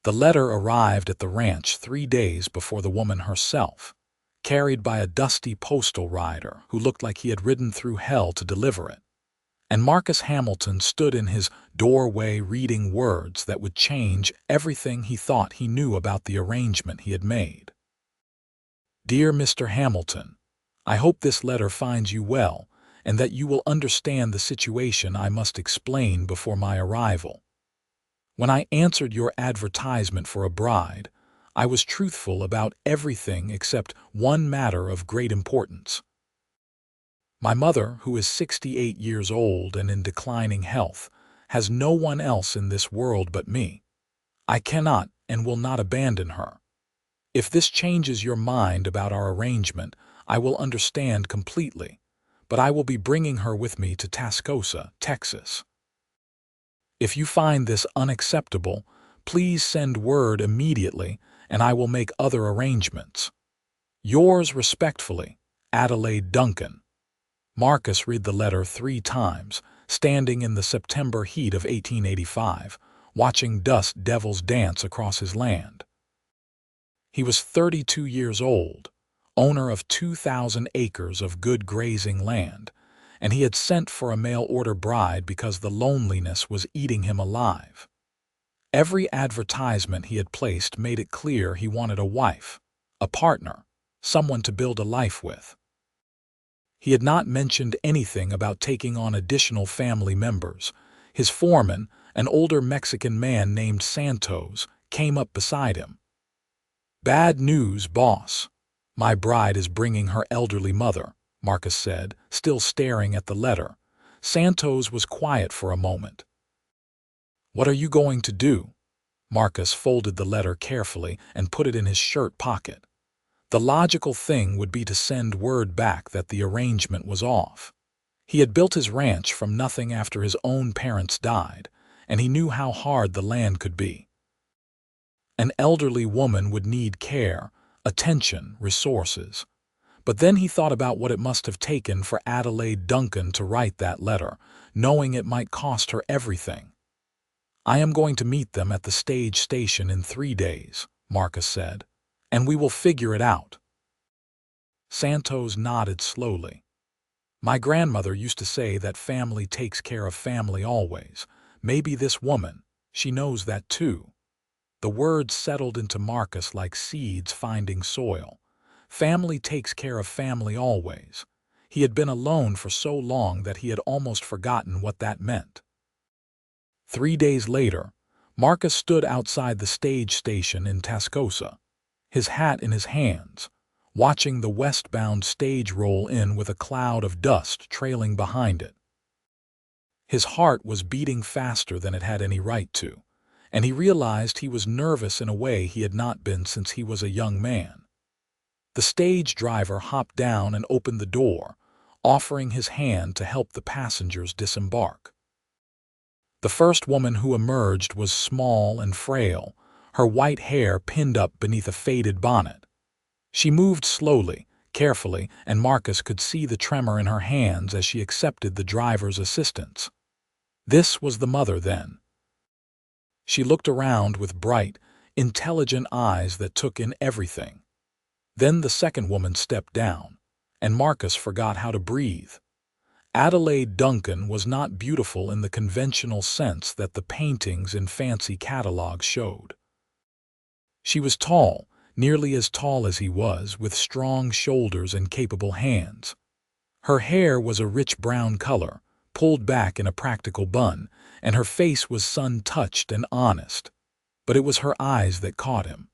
The letter arrived at the ranch 3 days before the woman herself, carried by a dusty postal rider who looked like he had ridden through hell to deliver it. And Marcus Hamilton stood in his doorway reading words that would change everything he thought he knew about the arrangement he had made. Dear Mr. Hamilton, I hope this letter finds you well and that you will understand the situation I must explain before my arrival. When I answered your advertisement for a bride, I was truthful about everything except one matter of great importance. My mother, who is 68 years old and in declining health, has no one else in this world but me. I cannot and will not abandon her. If this changes your mind about our arrangement, I will understand completely, but I will be bringing her with me to Tascosa, Texas. If you find this unacceptable, please send word immediately and I will make other arrangements. Yours respectfully, Adelaide Duncan. Marcus read the letter 3 times, standing in the September heat of 1885, watching dust devils dance across his land. He was 32 years old, owner of 2,000 acres of good grazing land, and he had sent for a mail-order bride because the loneliness was eating him alive. Every advertisement he had placed made it clear he wanted a wife, a partner, someone to build a life with. He had not mentioned anything about taking on additional family members. His foreman, an older Mexican man named Santos, came up beside him. Bad news, boss. My bride is bringing her elderly mother, Marcus said, still staring at the letter. Santos was quiet for a moment. What are you going to do? Marcus folded the letter carefully and put it in his shirt pocket. The logical thing would be to send word back that the arrangement was off. He had built his ranch from nothing after his own parents died, and he knew how hard the land could be. An elderly woman would need care, attention, resources. But then he thought about what it must have taken for Adelaide Duncan to write that letter, knowing it might cost her everything. I am going to meet them at the stage station in 3 days, Marcus said, and we will figure it out. Santos nodded slowly. My grandmother used to say that family takes care of family always. Maybe this woman, she knows that too. The words settled into Marcus like seeds finding soil. Family takes care of family always. He had been alone for so long that he had almost forgotten what that meant. 3 days later, Marcus stood outside the stage station in Tascosa, his hat in his hands, watching the westbound stage roll in with a cloud of dust trailing behind it. His heart was beating faster than it had any right to, and he realized he was nervous in a way he had not been since he was a young man. The stage driver hopped down and opened the door, offering his hand to help the passengers disembark. The first woman who emerged was small and frail, her white hair pinned up beneath a faded bonnet. She moved slowly, carefully, and Marcus could see the tremor in her hands as she accepted the driver's assistance. This was the mother, then. She looked around with bright, intelligent eyes that took in everything. Then the second woman stepped down, and Marcus forgot how to breathe. Adelaide Duncan was not beautiful in the conventional sense that the paintings in fancy catalogs showed. She was tall, nearly as tall as he was, with strong shoulders and capable hands. Her hair was a rich brown color, pulled back in a practical bun, and her face was sun-touched and honest. But it was her eyes that caught him.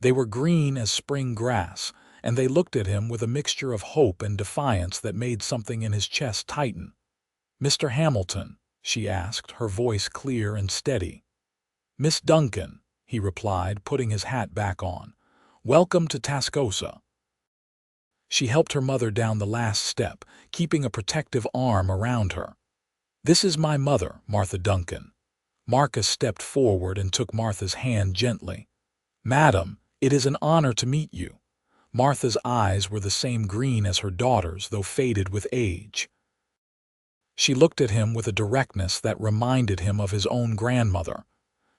They were green as spring grass, and they looked at him with a mixture of hope and defiance that made something in his chest tighten. "Mr. Hamilton," she asked, her voice clear and steady. "Miss Duncan," he replied, putting his hat back on. "Welcome to Tascosa." She helped her mother down the last step, keeping a protective arm around her. "This is my mother, Martha Duncan." Marcus stepped forward and took Martha's hand gently. "Madam, it is an honor to meet you." Martha's eyes were the same green as her daughter's, though faded with age. She looked at him with a directness that reminded him of his own grandmother.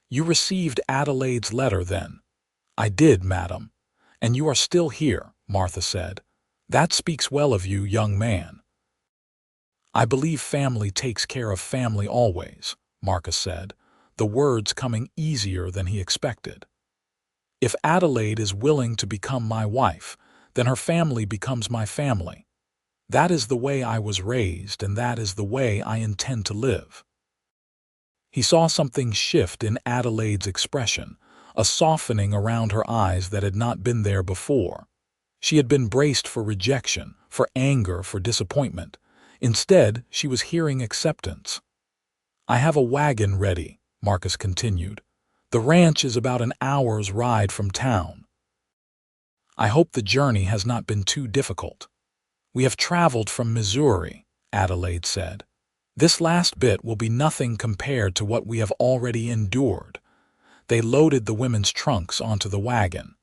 You received Adelaide's letter, then? I did, madam. And you are still here, Martha said. That speaks well of you, young man. I believe family takes care of family always, Marcus said, the words coming easier than he expected. If Adelaide is willing to become my wife, then her family becomes my family. That is the way I was raised, and that is the way I intend to live. He saw something shift in Adelaide's expression, a softening around her eyes that had not been there before. She had been braced for rejection, for anger, for disappointment. Instead, she was hearing acceptance. I have a wagon ready, Marcus continued. The ranch is about an hour's ride from town. I hope the journey has not been too difficult. We have traveled from Missouri, Adelaide said. This last bit will be nothing compared to what we have already endured. They loaded the women's trunks onto the wagon.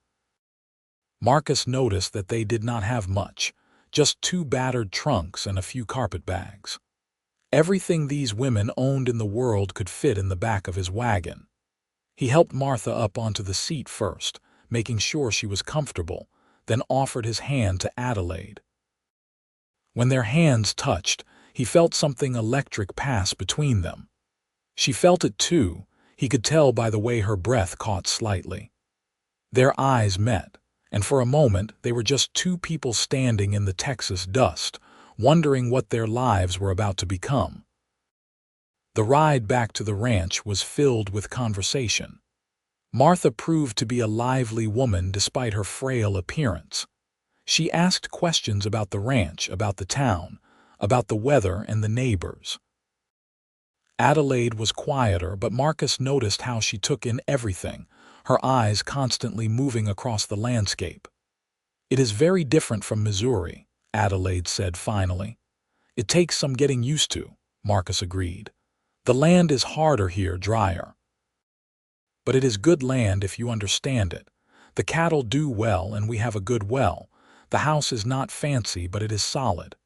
Marcus noticed that they did not have much, just 2 battered trunks and a few carpet bags. Everything these women owned in the world could fit in the back of his wagon. He helped Martha up onto the seat first, making sure she was comfortable, then offered his hand to Adelaide. When their hands touched, he felt something electric pass between them. She felt it too, he could tell by the way her breath caught slightly. Their eyes met, and for a moment they were just 2 people standing in the Texas dust, wondering what their lives were about to become. The ride back to the ranch was filled with conversation. Martha proved to be a lively woman despite her frail appearance. She asked questions about the ranch, about the town, about the weather and the neighbors. Adelaide was quieter, but Marcus noticed how she took in everything, her eyes constantly moving across the landscape. It is very different from Missouri, Adelaide said finally. It takes some getting used to, Marcus agreed. The land is harder here, drier. But it is good land if you understand it. The cattle do well and we have a good well. The house is not fancy, but it is solid.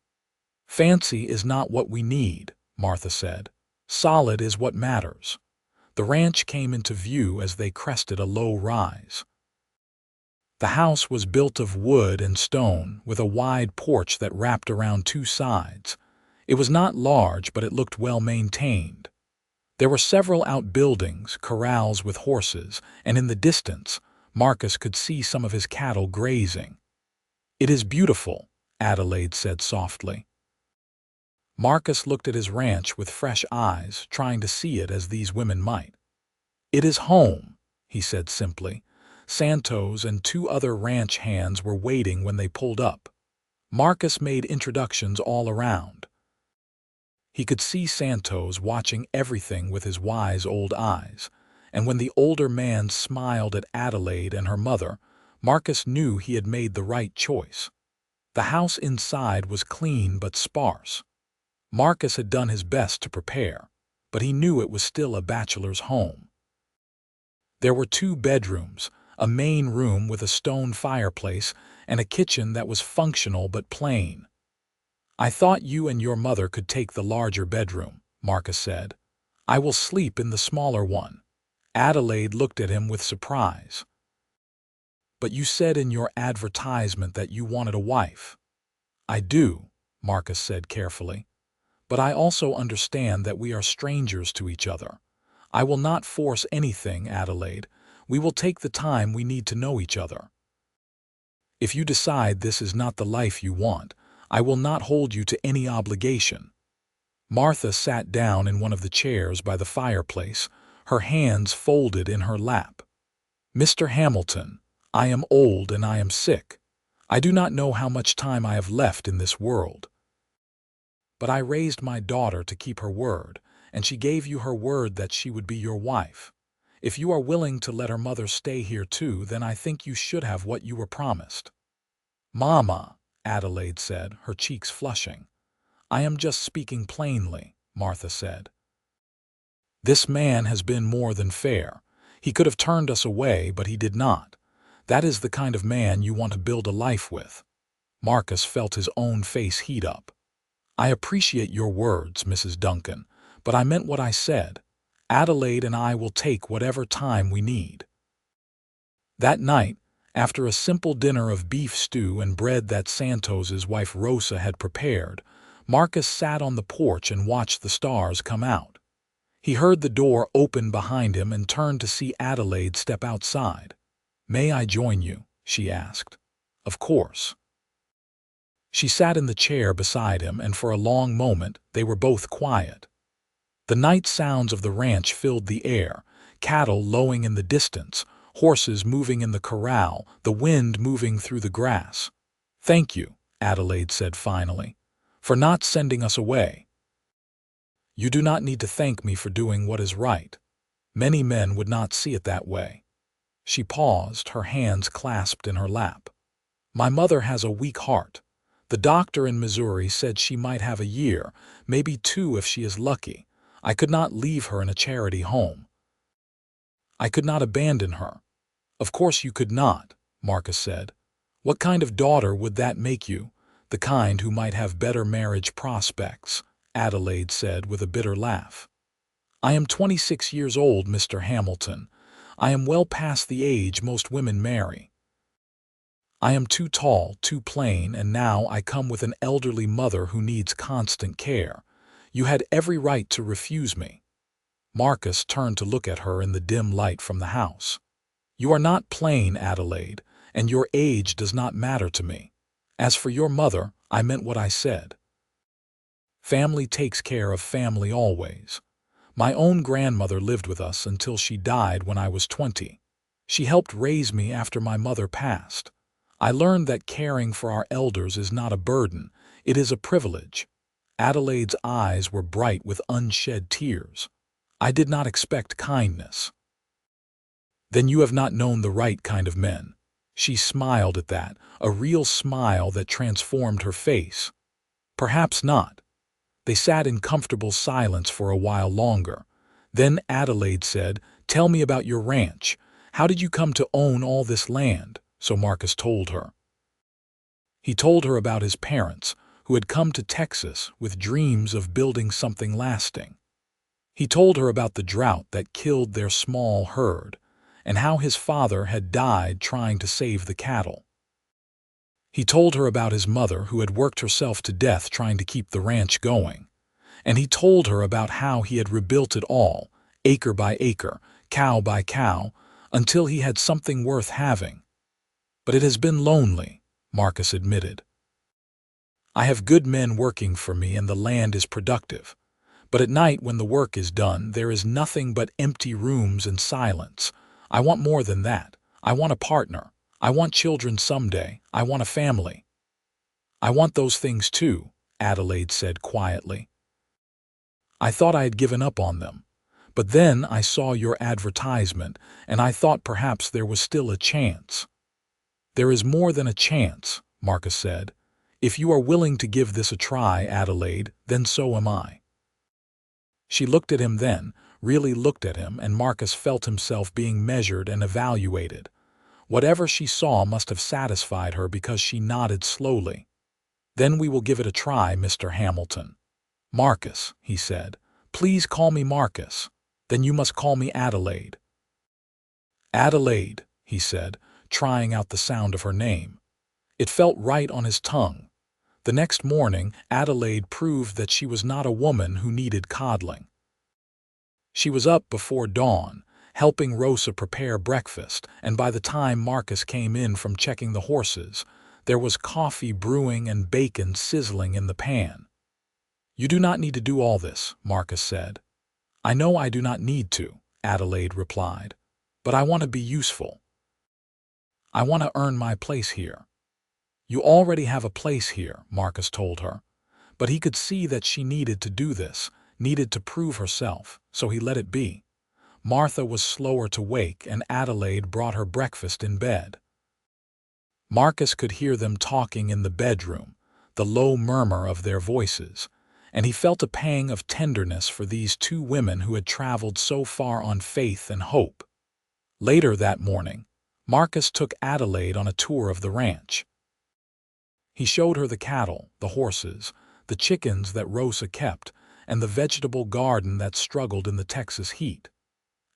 Fancy is not what we need, Martha said. Solid is what matters. The ranch came into view as they crested a low rise. The house was built of wood and stone, with a wide porch that wrapped around 2 sides. It was not large, but it looked well maintained. There were several outbuildings, corrals with horses, and in the distance, Marcus could see some of his cattle grazing. It is beautiful, Adelaide said softly. Marcus looked at his ranch with fresh eyes, trying to see it as these women might. It is home, he said simply. Santos and 2 other ranch hands were waiting when they pulled up. Marcus made introductions all around. He could see Santos watching everything with his wise old eyes, and when the older man smiled at Adelaide and her mother, Marcus knew he had made the right choice. The house inside was clean but sparse. Marcus had done his best to prepare, but he knew it was still a bachelor's home. There were 2 bedrooms, a main room with a stone fireplace, and a kitchen that was functional but plain. I thought you and your mother could take the larger bedroom, Marcus said. I will sleep in the smaller one. Adelaide looked at him with surprise. But you said in your advertisement that you wanted a wife. I do, Marcus said carefully. But I also understand that we are strangers to each other. I will not force anything, Adelaide. We will take the time we need to know each other. If you decide this is not the life you want, I will not hold you to any obligation. Martha sat down in one of the chairs by the fireplace, her hands folded in her lap. Mr. Hamilton, I am old and I am sick. I do not know how much time I have left in this world. But I raised my daughter to keep her word, and she gave you her word that she would be your wife. If you are willing to let her mother stay here too, then I think you should have what you were promised. Mama, Adelaide said, her cheeks flushing. I am just speaking plainly, Martha said. This man has been more than fair. He could have turned us away, but he did not. That is the kind of man you want to build a life with. Marcus felt his own face heat up. I appreciate your words, Mrs. Duncan, but I meant what I said. Adelaide and I will take whatever time we need." That night, after a simple dinner of beef stew and bread that Santos's wife Rosa had prepared, Marcus sat on the porch and watched the stars come out. He heard the door open behind him and turned to see Adelaide step outside. "May I join you?" she asked. "Of course." She sat in the chair beside him, and for a long moment they were both quiet. The night sounds of the ranch filled the air, cattle lowing in the distance, horses moving in the corral, the wind moving through the grass. "Thank you," Adelaide said finally, "for not sending us away." "You do not need to thank me for doing what is right. Many men would not see it that way." She paused, her hands clasped in her lap. "My mother has a weak heart. The doctor in Missouri said she might have a year, maybe 2 if she is lucky. I could not leave her in a charity home. I could not abandon her." "Of course you could not," Marcus said. "What kind of daughter would that make you? The kind who might have better marriage prospects," Adelaide said with a bitter laugh. "I am 26 years old, Mr. Hamilton. I am well past the age most women marry. I am too tall, too plain, and now I come with an elderly mother who needs constant care. You had every right to refuse me." Marcus turned to look at her in the dim light from the house. "You are not plain, Adelaide, and your age does not matter to me. As for your mother, I meant what I said. Family takes care of family always. My own grandmother lived with us until she died when I was 20. She helped raise me after my mother passed. I learned that caring for our elders is not a burden, it is a privilege." Adelaide's eyes were bright with unshed tears. "I did not expect kindness." "Then you have not known the right kind of men." She smiled at that, a real smile that transformed her face. "Perhaps not." They sat in comfortable silence for a while longer. Then Adelaide said, "Tell me about your ranch. How did you come to own all this land?" So Marcus told her. He told her about his parents, who had come to Texas with dreams of building something lasting. He told her about the drought that killed their small herd, and how his father had died trying to save the cattle. He told her about his mother, who had worked herself to death trying to keep the ranch going. And he told her about how he had rebuilt it all, acre by acre, cow by cow, until he had something worth having. "But it has been lonely," Marcus admitted. "I have good men working for me and the land is productive. But at night when the work is done, there is nothing but empty rooms and silence. I want more than that. I want a partner. I want children someday. I want a family." "I want those things too," Adelaide said quietly. "I thought I had given up on them. But then I saw your advertisement, and I thought perhaps there was still a chance." "There is more than a chance," Marcus said. "If you are willing to give this a try, Adelaide, then so am I." She looked at him then, really looked at him, and Marcus felt himself being measured and evaluated. Whatever she saw must have satisfied her because she nodded slowly. "Then we will give it a try, Mr. Hamilton." "Marcus," he said. "Please call me Marcus. Then you must call me Adelaide." "Adelaide," he said, trying out the sound of her name. It felt right on his tongue. The next morning, Adelaide proved that she was not a woman who needed coddling. She was up before dawn, helping Rosa prepare breakfast, and by the time Marcus came in from checking the horses, there was coffee brewing and bacon sizzling in the pan. "You do not need to do all this," Marcus said. "I know I do not need to," Adelaide replied, "but I want to be useful. I want to earn my place here." "You already have a place here," Marcus told her. But he could see that she needed to do this, needed to prove herself, so he let it be. Martha was slower to wake, and Adelaide brought her breakfast in bed. Marcus could hear them talking in the bedroom, the low murmur of their voices, and he felt a pang of tenderness for these two women who had traveled so far on faith and hope. Later that morning, Marcus took Adelaide on a tour of the ranch. He showed her the cattle, the horses, the chickens that Rosa kept, and the vegetable garden that struggled in the Texas heat.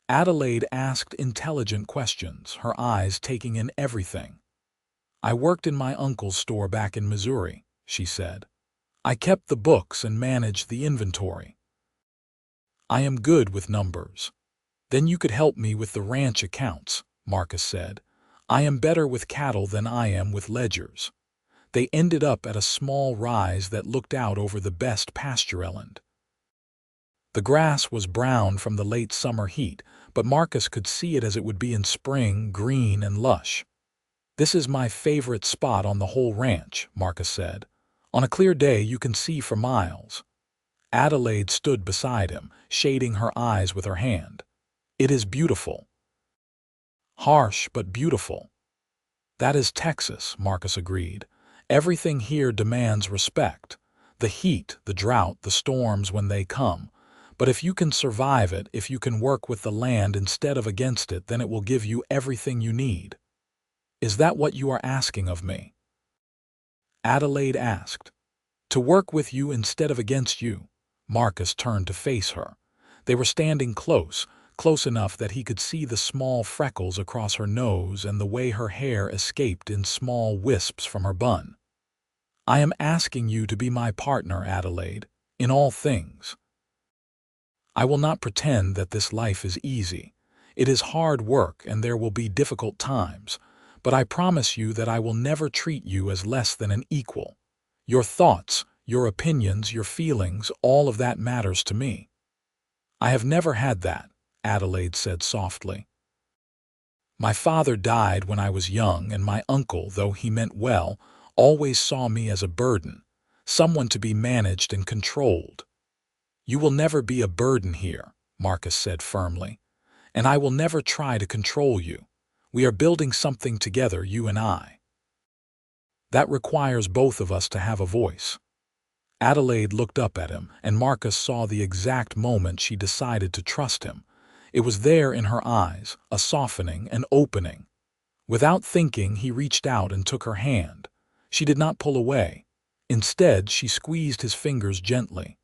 Adelaide asked intelligent questions, her eyes taking in everything. "I worked in my uncle's store back in Missouri," she said. "I kept the books and managed the inventory. I am good with numbers." "Then you could help me with the ranch accounts," Marcus said. "I am better with cattle than I am with ledgers." They ended up at a small rise that looked out over the best pastureland. The grass was brown from the late summer heat, but Marcus could see it as it would be in spring, green and lush. "This is my favorite spot on the whole ranch," Marcus said. "On a clear day you can see for miles." Adelaide stood beside him, shading her eyes with her hand. "It is beautiful." "Harsh but beautiful." "That is Texas," Marcus agreed. "Everything here demands respect. The heat, the drought, the storms when they come. But if you can survive it, if you can work with the land instead of against it, then it will give you everything you need." "Is that what you are asking of me?" Adelaide asked. "To work with you instead of against you." Marcus turned to face her. They were standing close, close enough that he could see the small freckles across her nose and the way her hair escaped in small wisps from her bun. "I am asking you to be my partner, Adelaide, in all things. I will not pretend that this life is easy. It is hard work and there will be difficult times, but I promise you that I will never treat you as less than an equal. Your thoughts, your opinions, your feelings, all of that matters to me." "I have never had that," Adelaide said softly. "My father died when I was young, and my uncle, though he meant well, always saw me as a burden, someone to be managed and controlled." "You will never be a burden here," Marcus said firmly. "And I will never try to control you. We are building something together, you and I. That requires both of us to have a voice." Adelaide looked up at him, and Marcus saw the exact moment she decided to trust him. It was there in her eyes, a softening, an opening. Without thinking, he reached out and took her hand. She did not pull away. Instead, she squeezed his fingers gently.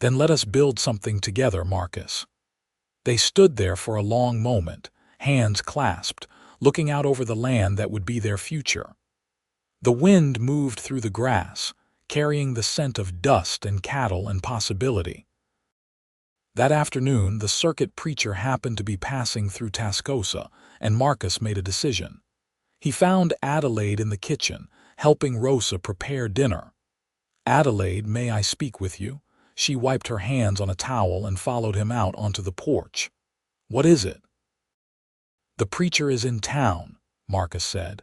"Then let us build something together, Marcus." They stood there for a long moment, hands clasped, looking out over the land that would be their future. The wind moved through the grass, carrying the scent of dust and cattle and possibility. That afternoon, the circuit preacher happened to be passing through Tascosa, and Marcus made a decision. He found Adelaide in the kitchen, helping Rosa prepare dinner. "Adelaide, may I speak with you?" She wiped her hands on a towel and followed him out onto the porch. "What is it?" "The preacher is in town," Marcus said.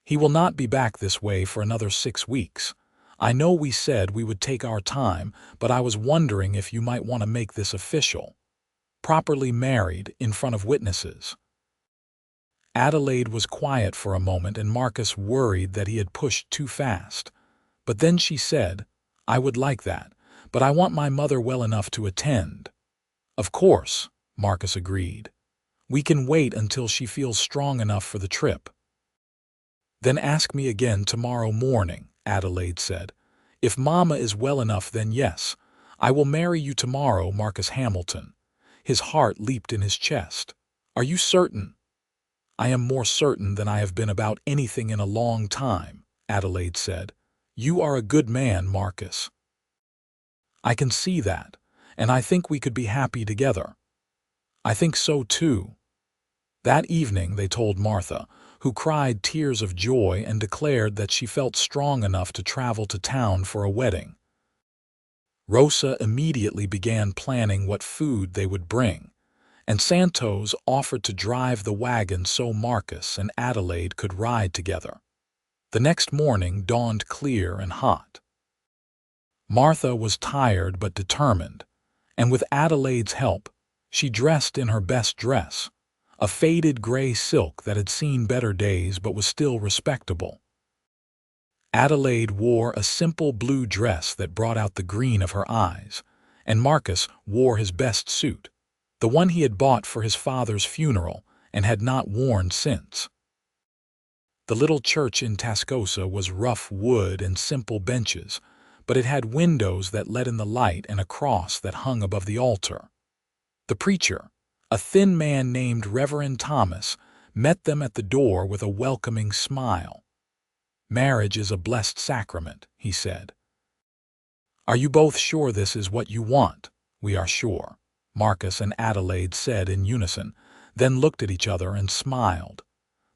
"He will not be back this way for another 6 weeks. I know we said we would take our time, but I was wondering if you might want to make this official. Properly married, in front of witnesses." Adelaide was quiet for a moment, and Marcus worried that he had pushed too fast. But then she said, "I would like that, but I want my mother well enough to attend." "Of course," Marcus agreed. "We can wait until she feels strong enough for the trip." "Then ask me again tomorrow morning," Adelaide said. "If Mama is well enough, then yes. I will marry you tomorrow, Marcus Hamilton." His heart leaped in his chest. "Are you certain?" "I am more certain than I have been about anything in a long time," Adelaide said. "You are a good man, Marcus." "I can see that, and I think we could be happy together." "I think so too." That evening they told Martha, who cried tears of joy and declared that she felt strong enough to travel to town for a wedding. Rosa immediately began planning what food they would bring, and Santos offered to drive the wagon so Marcus and Adelaide could ride together. The next morning dawned clear and hot. Martha was tired but determined, and with Adelaide's help, she dressed in her best dress, a faded gray silk that had seen better days but was still respectable. Adelaide wore a simple blue dress that brought out the green of her eyes, and Marcus wore his best suit, the one he had bought for his father's funeral and had not worn since. The little church in Tascosa was rough wood and simple benches, but it had windows that let in the light and a cross that hung above the altar. The preacher, a thin man named Reverend Thomas, met them at the door with a welcoming smile. "Marriage is a blessed sacrament," he said. "Are you both sure this is what you want?" "We are sure," Marcus and Adelaide said in unison, then looked at each other and smiled.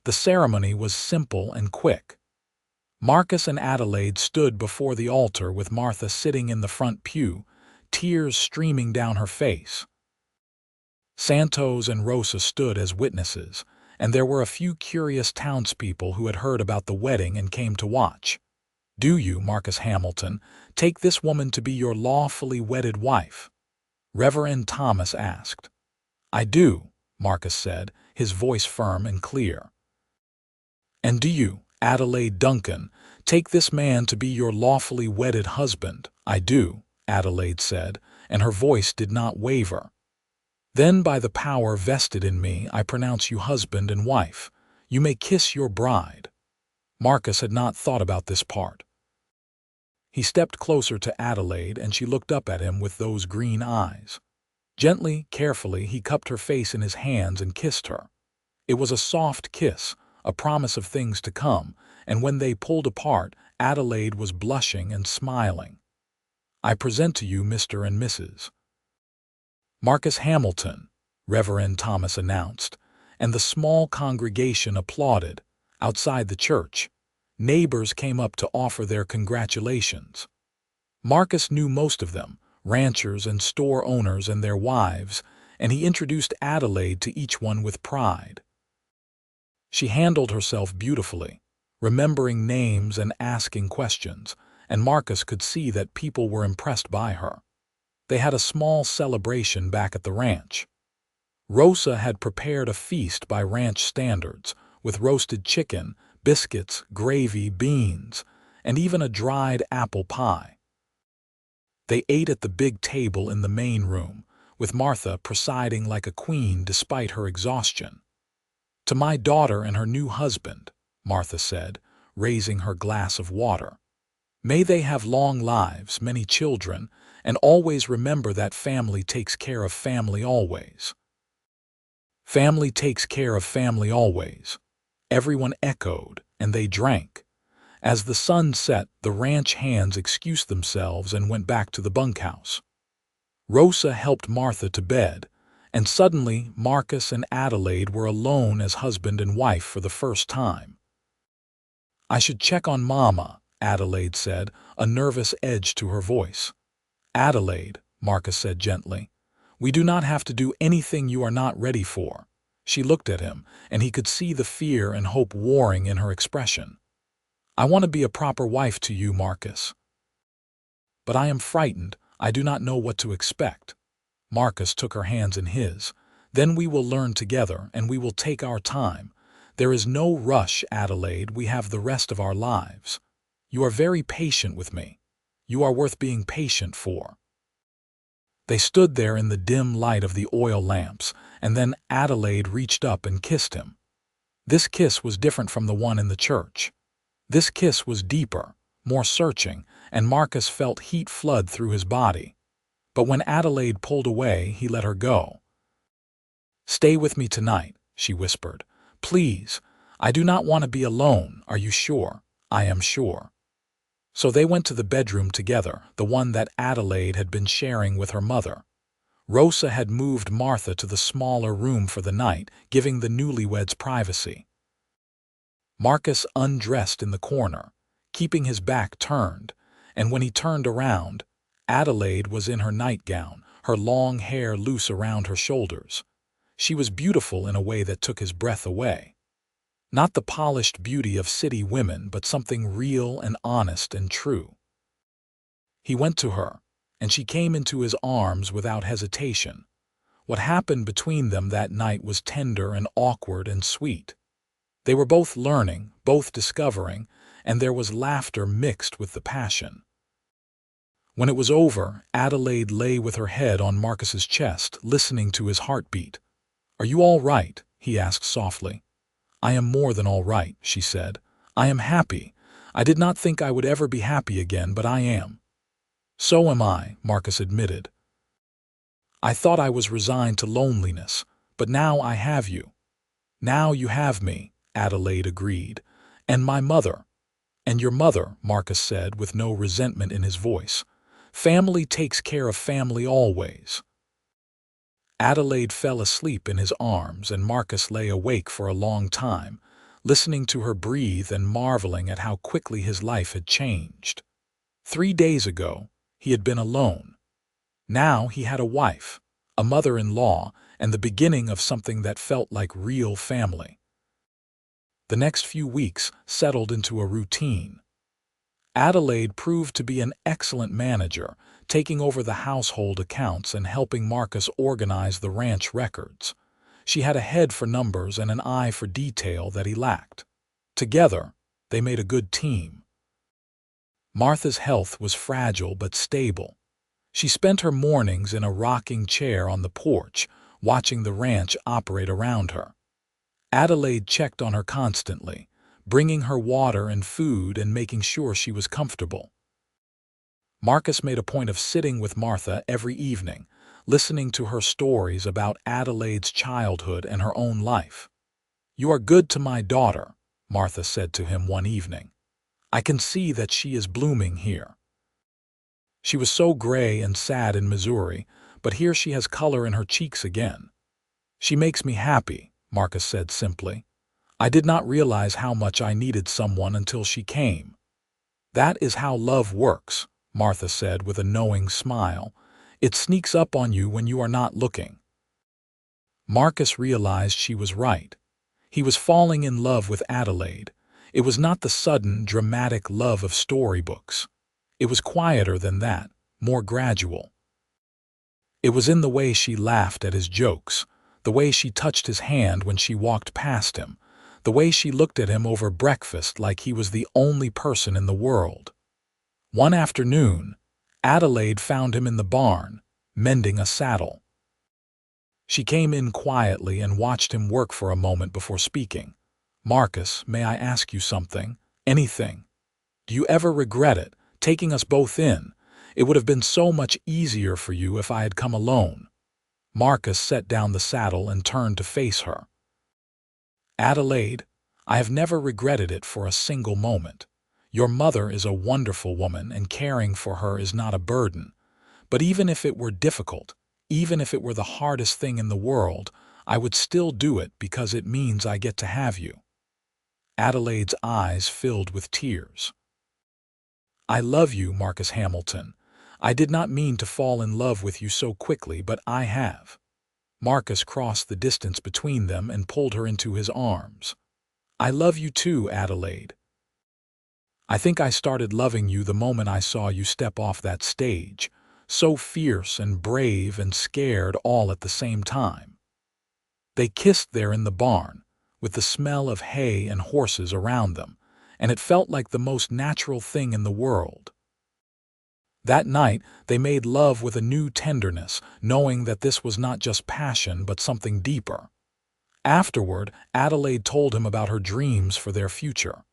The ceremony was simple and quick. Marcus and Adelaide stood before the altar with Martha sitting in the front pew, tears streaming down her face. Santos and Rosa stood as witnesses, and there were a few curious townspeople who had heard about the wedding and came to watch. "Do you, Marcus Hamilton, take this woman to be your lawfully wedded wife?" Reverend Thomas asked. "I do," Marcus said, his voice firm and clear. "And do you, Adelaide Duncan, take this man to be your lawfully wedded husband?" "I do," Adelaide said, and her voice did not waver. "Then by the power vested in me, I pronounce you husband and wife. You may kiss your bride." Marcus had not thought about this part. He stepped closer to Adelaide, and she looked up at him with those green eyes. Gently, carefully, he cupped her face in his hands and kissed her. It was a soft kiss, a promise of things to come, and when they pulled apart, Adelaide was blushing and smiling. "I present to you Mr. and Mrs. Marcus Hamilton," Reverend Thomas announced, and the small congregation applauded. Outside the church, neighbors came up to offer their congratulations. Marcus knew most of them, ranchers and store owners and their wives, and he introduced Adelaide to each one with pride. She handled herself beautifully, remembering names and asking questions, and Marcus could see that people were impressed by her. They had a small celebration back at the ranch. Rosa had prepared a feast by ranch standards, with roasted chicken, biscuits, gravy, beans, and even a dried apple pie. They ate at the big table in the main room, with Martha presiding like a queen despite her exhaustion. "To my daughter and her new husband," Martha said, raising her glass of water. "May they have long lives, many children, and always remember that family takes care of family always." "Family takes care of family always," everyone echoed, and they drank. As the sun set, the ranch hands excused themselves and went back to the bunkhouse. Rosa helped Martha to bed, and suddenly Marcus and Adelaide were alone as husband and wife for the first time. "I should check on Mama," Adelaide said, a nervous edge to her voice. "Adelaide," Marcus said gently, "we do not have to do anything you are not ready for." She looked at him, and he could see the fear and hope warring in her expression. "I want to be a proper wife to you, Marcus. But I am frightened. I do not know what to expect." Marcus took her hands in his. "Then we will learn together, and we will take our time. There is no rush, Adelaide. We have the rest of our lives. You are very patient with me. You are worth being patient for." They stood there in the dim light of the oil lamps, and then Adelaide reached up and kissed him. This kiss was different from the one in the church. This kiss was deeper, more searching, and Marcus felt heat flood through his body. But when Adelaide pulled away, he let her go. "Stay with me tonight," she whispered. "Please, I do not want to be alone. Are you sure?" "I am sure." So they went to the bedroom together, the one that Adelaide had been sharing with her mother. Rosa had moved Martha to the smaller room for the night, giving the newlyweds privacy. Marcus undressed in the corner, keeping his back turned, and when he turned around, Adelaide was in her nightgown, her long hair loose around her shoulders. She was beautiful in a way that took his breath away. Not the polished beauty of city women, but something real and honest and true. He went to her, and she came into his arms without hesitation. What happened between them that night was tender and awkward and sweet. They were both learning, both discovering, and there was laughter mixed with the passion. When it was over, Adelaide lay with her head on Marcus's chest, listening to his heartbeat. "Are you all right?" he asked softly. "I am more than all right," she said. "I am happy. I did not think I would ever be happy again, but I am." So am I, Marcus admitted. I thought I was resigned to loneliness, but now I have you. Now you have me, Adelaide agreed. And my mother. And your mother, Marcus said with no resentment in his voice. Family takes care of family always. Adelaide fell asleep in his arms, and Marcus lay awake for a long time, listening to her breathe and marveling at how quickly his life had changed. 3 days ago, he had been alone. Now he had a wife, a mother-in-law, and the beginning of something that felt like real family. The next few weeks settled into a routine. Adelaide proved to be an excellent manager, taking over the household accounts and helping Marcus organize the ranch records. She had a head for numbers and an eye for detail that he lacked. Together, they made a good team. Martha's health was fragile but stable. She spent her mornings in a rocking chair on the porch, watching the ranch operate around her. Adelaide checked on her constantly, bringing her water and food and making sure she was comfortable. Marcus made a point of sitting with Martha every evening, listening to her stories about Adelaide's childhood and her own life. "You are good to my daughter," Martha said to him one evening. "I can see that she is blooming here. She was so gray and sad in Missouri, but here she has color in her cheeks again. She makes me happy," Marcus said simply. "I did not realize how much I needed someone until she came." "That is how love works," Martha said with a knowing smile. "It sneaks up on you when you are not looking." Marcus realized she was right. He was falling in love with Adelaide. It was not the sudden, dramatic love of storybooks. It was quieter than that, more gradual. It was in the way she laughed at his jokes, the way she touched his hand when she walked past him, the way she looked at him over breakfast like he was the only person in the world. One afternoon, Adelaide found him in the barn, mending a saddle. She came in quietly and watched him work for a moment before speaking. "Marcus, may I ask you something? Anything? Do you ever regret it, taking us both in? It would have been so much easier for you if I had come alone." Marcus set down the saddle and turned to face her. "Adelaide, I have never regretted it for a single moment. Your mother is a wonderful woman and caring for her is not a burden. But even if it were difficult, even if it were the hardest thing in the world, I would still do it because it means I get to have you." Adelaide's eyes filled with tears. "I love you, Marcus Hamilton. I did not mean to fall in love with you so quickly, but I have." Marcus crossed the distance between them and pulled her into his arms. "I love you too, Adelaide. I think I started loving you the moment I saw you step off that stage, so fierce and brave and scared all at the same time." They kissed there in the barn, with the smell of hay and horses around them, and it felt like the most natural thing in the world. That night, they made love with a new tenderness, knowing that this was not just passion but something deeper. Afterward, Adelaide told him about her dreams for their future.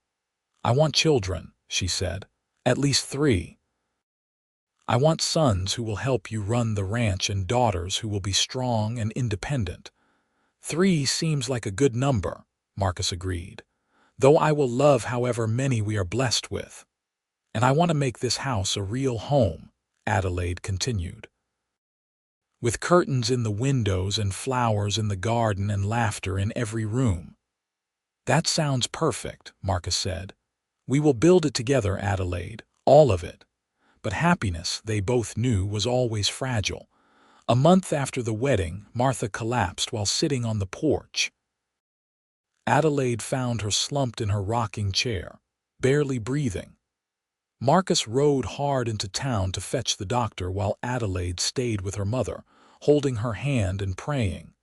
"I want children," she said. "At least 3. I want sons who will help you run the ranch and daughters who will be strong and independent." 3 seems like a good number, Marcus agreed. "Though I will love however many we are blessed with. And I want to make this house a real home," Adelaide continued. "With curtains in the windows and flowers in the garden and laughter in every room." "That sounds perfect," Marcus said. "We will build it together, Adelaide, all of it." But happiness, they both knew, was always fragile. A month after the wedding, Martha collapsed while sitting on the porch. Adelaide found her slumped in her rocking chair, barely breathing. Marcus rode hard into town to fetch the doctor while Adelaide stayed with her mother, holding her hand and praying.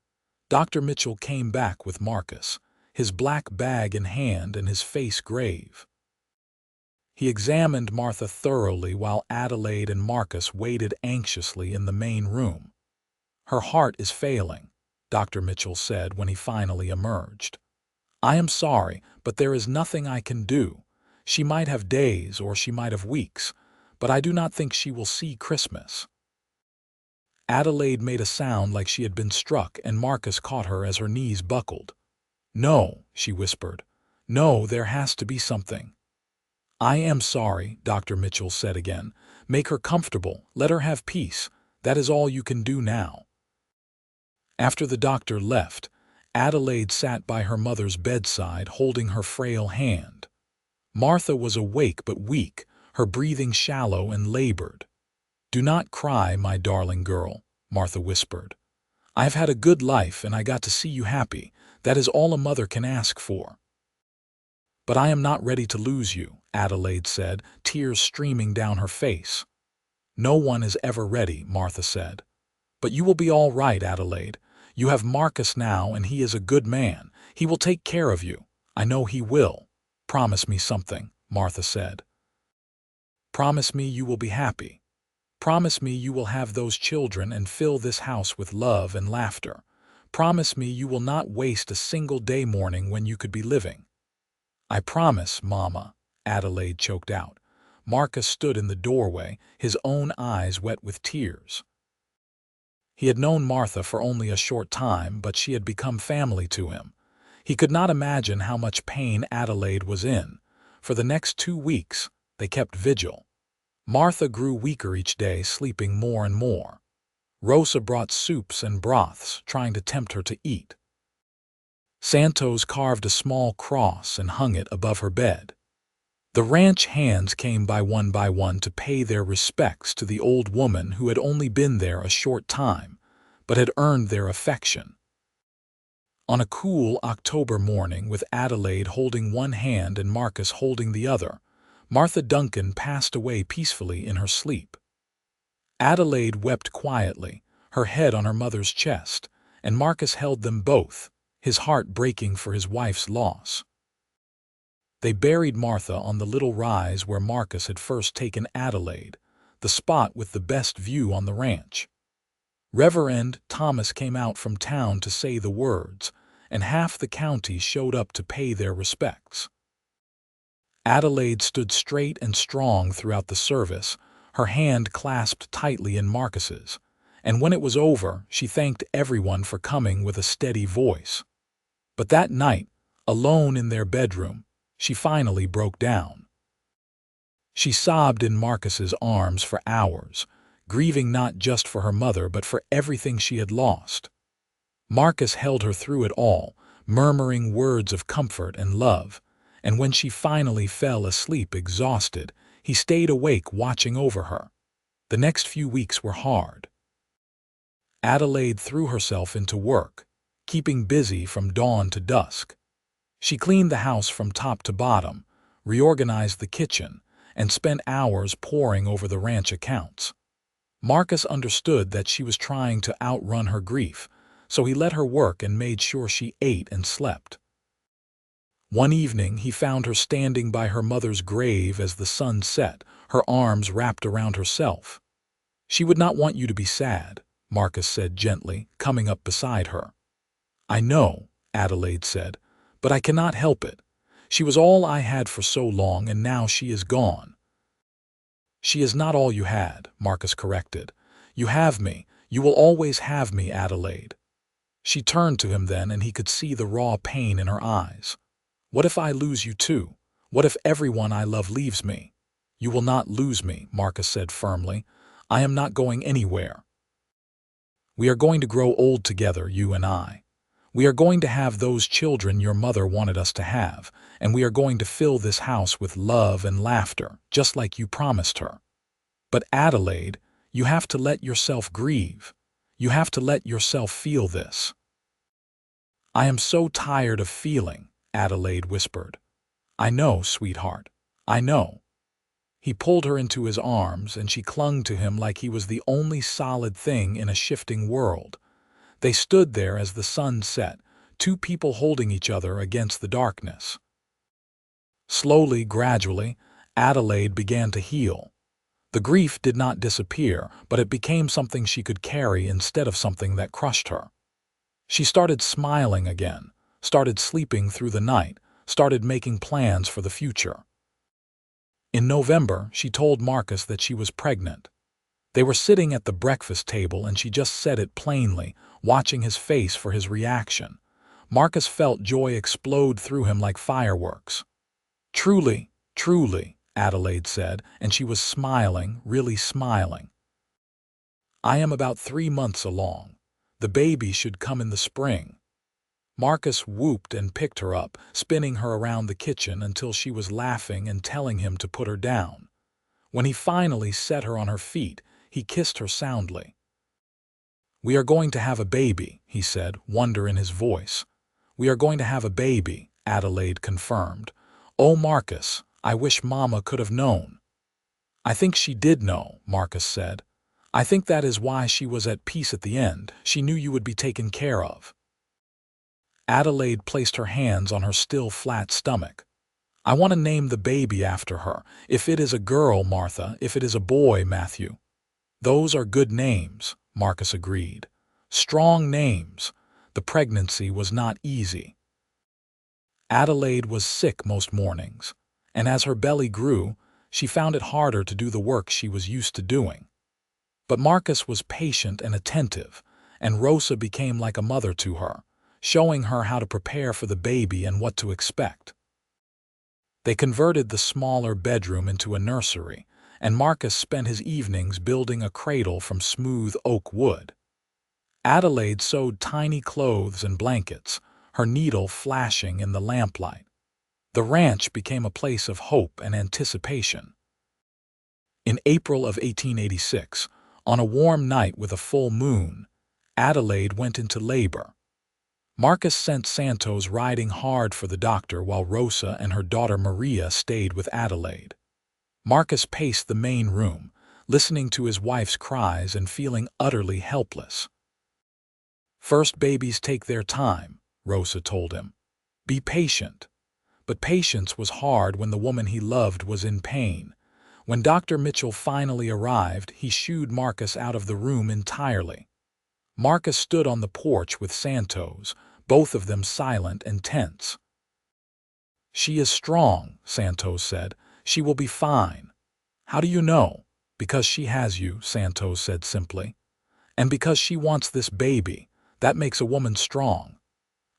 Dr. Mitchell came back with Marcus, his black bag in hand and his face grave. He examined Martha thoroughly while Adelaide and Marcus waited anxiously in the main room. "Her heart is failing," Dr. Mitchell said when he finally emerged. "I am sorry, but there is nothing I can do. She might have days or she might have weeks, but I do not think she will see Christmas." Adelaide made a sound like she had been struck, and Marcus caught her as her knees buckled. "No," she whispered. "No, there has to be something." "I am sorry," Dr. Mitchell said again. "Make her comfortable. Let her have peace. That is all you can do now." After the doctor left, Adelaide sat by her mother's bedside holding her frail hand. Martha was awake but weak, her breathing shallow and labored. "Do not cry, my darling girl," Martha whispered. "I have had a good life and I got to see you happy. That is all a mother can ask for." "But I am not ready to lose you," Adelaide said, tears streaming down her face. "No one is ever ready," Martha said. "But you will be all right, Adelaide. You have Marcus now and he is a good man. He will take care of you. I know he will. Promise me something," Martha said. "Promise me you will be happy. Promise me you will have those children and fill this house with love and laughter. Promise me you will not waste a single day mourning when you could be living." "I promise, Mama," Adelaide choked out. Marcus stood in the doorway, his own eyes wet with tears. He had known Martha for only a short time, but she had become family to him. He could not imagine how much pain Adelaide was in. For the next 2 weeks, they kept vigil. Martha grew weaker each day, sleeping more and more. Rosa brought soups and broths, trying to tempt her to eat. Santos carved a small cross and hung it above her bed. The ranch hands came by one to pay their respects to the old woman who had only been there a short time, but had earned their affection. On a cool October morning, with Adelaide holding one hand and Marcus holding the other, Martha Duncan passed away peacefully in her sleep. Adelaide wept quietly, her head on her mother's chest, and Marcus held them both, his heart breaking for his wife's loss. They buried Martha on the little rise where Marcus had first taken Adelaide, the spot with the best view on the ranch. Reverend Thomas came out from town to say the words, and half the county showed up to pay their respects. Adelaide stood straight and strong throughout the service, her hand clasped tightly in Marcus's, and when it was over, she thanked everyone for coming with a steady voice. But that night, alone in their bedroom, she finally broke down. She sobbed in Marcus's arms for hours, grieving not just for her mother but for everything she had lost. Marcus held her through it all, murmuring words of comfort and love, and when she finally fell asleep exhausted, he stayed awake watching over her. The next few weeks were hard. Adelaide threw herself into work, keeping busy from dawn to dusk. She cleaned the house from top to bottom, reorganized the kitchen, and spent hours poring over the ranch accounts. Marcus understood that she was trying to outrun her grief, so he let her work and made sure she ate and slept. One evening he found her standing by her mother's grave as the sun set, her arms wrapped around herself. "She would not want you to be sad," Marcus said gently, coming up beside her. "I know," Adelaide said, "but I cannot help it. She was all I had for so long, and now she is gone." "She is not all you had," Marcus corrected. "You have me. You will always have me, Adelaide." She turned to him then, and he could see the raw pain in her eyes. "What if I lose you too? What if everyone I love leaves me?" "You will not lose me," Marcus said firmly. "I am not going anywhere. We are going to grow old together, you and I. We are going to have those children your mother wanted us to have, and we are going to fill this house with love and laughter, just like you promised her. But Adelaide, you have to let yourself grieve. You have to let yourself feel this." "I am so tired of feeling," Adelaide whispered. "I know, sweetheart. I know." He pulled her into his arms, and she clung to him like he was the only solid thing in a shifting world. They stood there as the sun set, two people holding each other against the darkness. Slowly, gradually, Adelaide began to heal. The grief did not disappear, but it became something she could carry instead of something that crushed her. She started smiling again, started sleeping through the night, started making plans for the future. In November, she told Marcus that she was pregnant. They were sitting at the breakfast table and she just said it plainly, watching his face for his reaction. Marcus felt joy explode through him like fireworks. "Truly, truly," Adelaide said, and she was smiling, really smiling. "I am about 3 months along. The baby should come in the spring." Marcus whooped and picked her up, spinning her around the kitchen until she was laughing and telling him to put her down. When he finally set her on her feet, he kissed her soundly. "We are going to have a baby," he said, wonder in his voice. "We are going to have a baby," Adelaide confirmed. "Oh, Marcus, I wish Mama could have known." "I think she did know," Marcus said. "I think that is why she was at peace at the end. She knew you would be taken care of." Adelaide placed her hands on her still flat stomach. "I want to name the baby after her. If it is a girl, Martha. If it is a boy, Matthew." "Those are good names," Marcus agreed. "Strong names." The pregnancy was not easy. Adelaide was sick most mornings, and as her belly grew, she found it harder to do the work she was used to doing. But Marcus was patient and attentive, and Rosa became like a mother to her, showing her how to prepare for the baby and what to expect. They converted the smaller bedroom into a nursery, and Marcus spent his evenings building a cradle from smooth oak wood. Adelaide sewed tiny clothes and blankets, her needle flashing in the lamplight. The ranch became a place of hope and anticipation. In April of 1886, on a warm night with a full moon, Adelaide went into labor. Marcus sent Santos riding hard for the doctor while Rosa and her daughter Maria stayed with Adelaide. Marcus paced the main room, listening to his wife's cries and feeling utterly helpless. "First babies take their time," Rosa told him. "Be patient." But patience was hard when the woman he loved was in pain. When Dr. Mitchell finally arrived, he shooed Marcus out of the room entirely. Marcus stood on the porch with Santos, both of them silent and tense. "She is strong," Santos said. "She will be fine." "How do you know?" "Because she has you," Santos said simply. "And because she wants this baby. That makes a woman strong."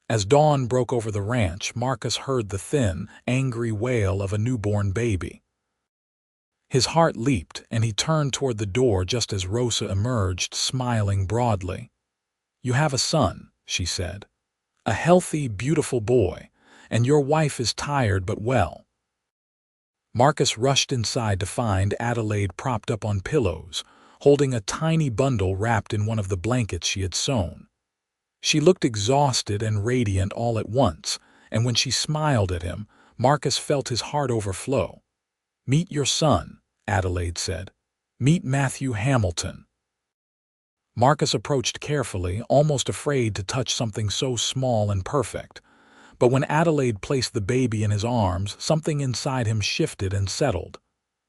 As dawn broke over the ranch, Marcus heard the thin, angry wail of a newborn baby. His heart leaped, and he turned toward the door just as Rosa emerged, smiling broadly. "You have a son," she said. "A healthy, beautiful boy, and your wife is tired but well." Marcus rushed inside to find Adelaide propped up on pillows, holding a tiny bundle wrapped in one of the blankets she had sewn. She looked exhausted and radiant all at once, and when she smiled at him, Marcus felt his heart overflow. "Meet your son," Adelaide said. "Meet Matthew Hamilton." Marcus approached carefully, almost afraid to touch something so small and perfect. But when Adelaide placed the baby in his arms, something inside him shifted and settled.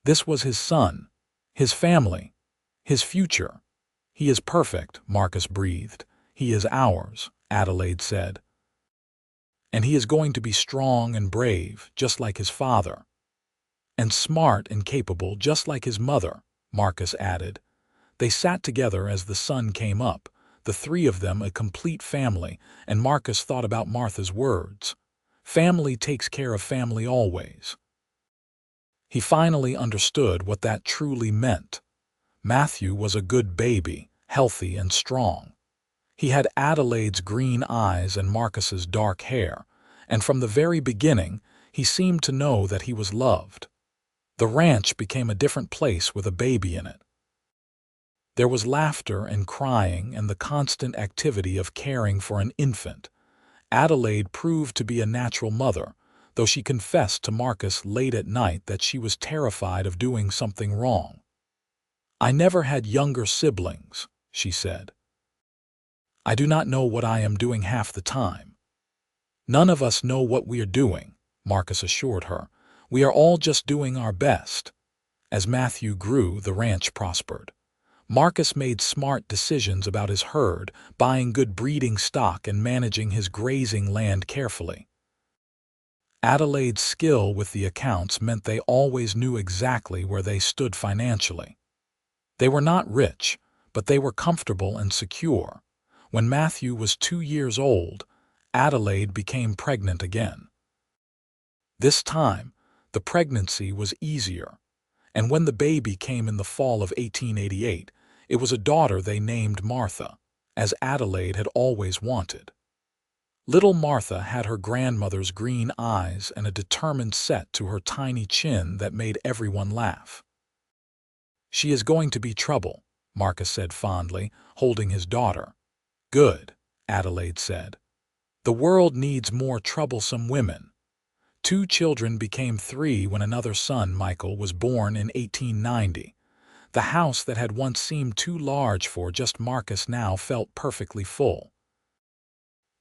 This was his son, his family, his future. "He is perfect," Marcus breathed. "He is ours," Adelaide said. "And he is going to be strong and brave, just like his father." "And smart and capable, just like his mother," Marcus added. They sat together as the sun came up, the three of them a complete family, and Marcus thought about Martha's words. Family takes care of family always. He finally understood what that truly meant. Matthew was a good baby, healthy and strong. He had Adelaide's green eyes and Marcus's dark hair, and from the very beginning, he seemed to know that he was loved. The ranch became a different place with a baby in it. There was laughter and crying and the constant activity of caring for an infant. Adelaide proved to be a natural mother, though she confessed to Marcus late at night that she was terrified of doing something wrong. "I never had younger siblings," she said. "I do not know what I am doing half the time." "None of us know what we are doing," Marcus assured her. "We are all just doing our best." As Matthew grew, the ranch prospered. Marcus made smart decisions about his herd, buying good breeding stock and managing his grazing land carefully. Adelaide's skill with the accounts meant they always knew exactly where they stood financially. They were not rich, but they were comfortable and secure. When Matthew was 2 years old, Adelaide became pregnant again. This time, the pregnancy was easier, and when the baby came in the fall of 1888, it was a daughter they named Martha, as Adelaide had always wanted. Little Martha had her grandmother's green eyes and a determined set to her tiny chin that made everyone laugh. "She is going to be trouble," Marcus said fondly, holding his daughter. "Good," Adelaide said. "The world needs more troublesome women." 2 children became 3 when another son, Michael, was born in 1890. The house that had once seemed too large for just Marcus now felt perfectly full.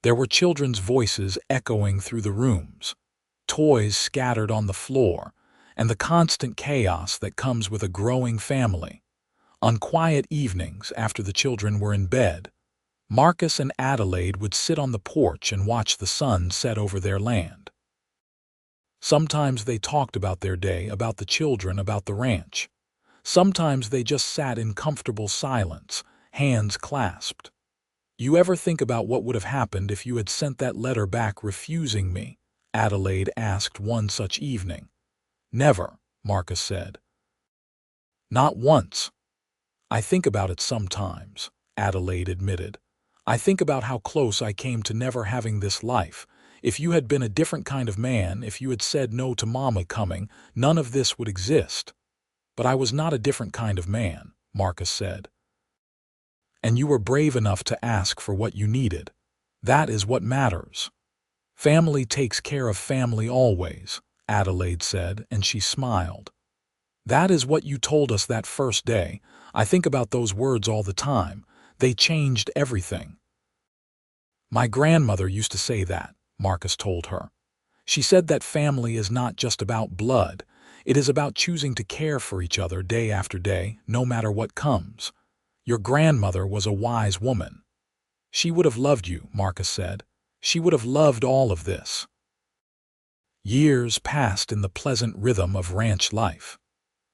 There were children's voices echoing through the rooms, toys scattered on the floor, and the constant chaos that comes with a growing family. On quiet evenings, after the children were in bed, Marcus and Adelaide would sit on the porch and watch the sun set over their land. Sometimes they talked about their day, about the children, about the ranch. Sometimes they just sat in comfortable silence, hands clasped. "You ever think about what would have happened if you had sent that letter back refusing me?" Adelaide asked one such evening. "Never," Marcus said. "Not once." "I think about it sometimes," Adelaide admitted. "I think about how close I came to never having this life. If you had been a different kind of man, if you had said no to Mama coming, none of this would exist." "But I was not a different kind of man," Marcus said. "And you were brave enough to ask for what you needed. That is what matters." "Family takes care of family always," Adelaide said, and she smiled. "That is what you told us that first day. I think about those words all the time. They changed everything." "My grandmother used to say that," Marcus told her. "She said that family is not just about blood. It is about choosing to care for each other day after day, no matter what comes. Your grandmother was a wise woman." "She would have loved you," Marcus said. "She would have loved all of this." Years passed in the pleasant rhythm of ranch life.